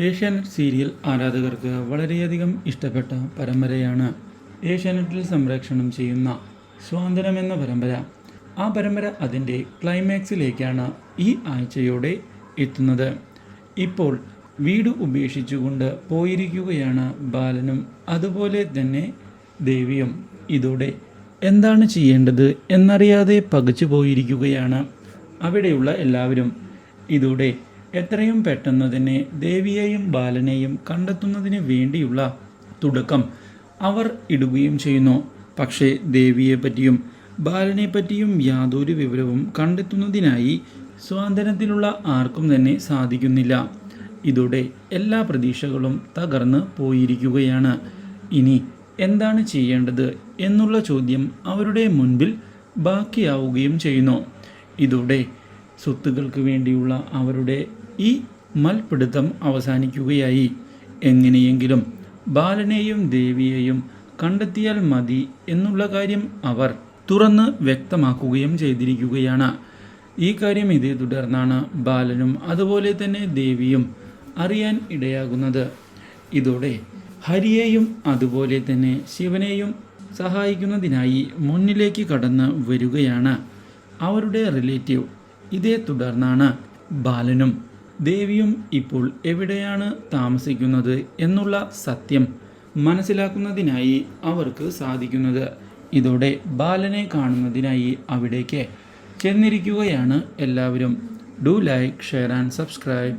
Asianet serial ആരാധകർക്ക് വളരെയധികം ഇഷ്ടപ്പെട്ട പരമ്പരയാണ് ഏഷ്യാനെറ്റിൽ സംപ്രേഷണം ചെയ്യുന്ന സ്വാതന്ത്ര്യം എന്ന പരമ്പര. ആ പരമ്പര അതിൻ്റെ ക്ലൈമാക്സിലേക്കാണ് ഈ ആഴ്ചയോടെ എത്തുന്നത്. ഇപ്പോൾ വീട് ഉപേക്ഷിച്ചുകൊണ്ട് പോയിരിക്കുകയാണ് ബാലനും അതുപോലെ തന്നെ ദേവിയും. ഇതോടെ എന്താണ് ചെയ്യേണ്ടത് എന്നറിയാതെ പകച്ചു പോയിരിക്കുകയാണ് അവിടെയുള്ള എല്ലാവരും. ഇതോടെ എത്രയും പെട്ടെന്ന് തന്നെ ദേവിയെയും ബാലനെയും കണ്ടെത്തുന്നതിന് വേണ്ടിയുള്ള തുടക്കം അവർ ഇടുകയും ചെയ്യുന്നു. പക്ഷേ ദേവിയെ പറ്റിയും ബാലനെ പറ്റിയും യാതൊരു വിവരവും കണ്ടെത്തുന്നതിനായി സ്വാതന്ത്ര്യത്തിലുള്ള ആർക്കും തന്നെ സാധിക്കുന്നില്ല. ഇതോടെ എല്ലാ പ്രതീക്ഷകളും തകർന്ന് പോയിരിക്കുകയാണ്. ഇനി എന്താണ് ചെയ്യേണ്ടത് എന്നുള്ള ചോദ്യം അവരുടെ മുൻപിൽ ബാക്കിയാവുകയും ചെയ്യുന്നു. ഇതോടെ സ്വത്തുക്കൾക്ക് വേണ്ടിയുള്ള അവരുടെ ഈ മൽപിടുത്തം അവസാനിക്കുകയായി. എങ്ങനെയെങ്കിലും ബാലനെയും ദേവിയെയും കണ്ടെത്തിയാൽ മതി എന്നുള്ള കാര്യം അവർ തുറന്ന് വ്യക്തമാക്കുകയും ചെയ്തിരിക്കുകയാണ്. ഈ കാര്യം ഇതേ തുടർന്നാണ് ബാലനും അതുപോലെ തന്നെ ദേവിയും അറിയാൻ ഇടയാകുന്നത്. ഇതോടെ ഹരിയെയും അതുപോലെ തന്നെ ശിവനെയും സഹായിക്കുന്നതിനായി മുന്നിലേക്ക് കടന്ന് വരികയാണ് അവരുടെ റിലേറ്റീവ്. ഇതേ തുടർന്നാണ് ബാലനും ദേവിയും ഇപ്പോൾ എവിടെയാണ് താമസിക്കുന്നത് എന്നുള്ള സത്യം മനസ്സിലാക്കുന്നതിനായി അവർക്ക് സാധിക്കുന്നത്. ഇതോടെ ബാലനെ കാണുന്നതിനായി അവിടേക്ക് ചെന്നിരിക്കുകയാണ് എല്ലാവരും. Do like, share and subscribe.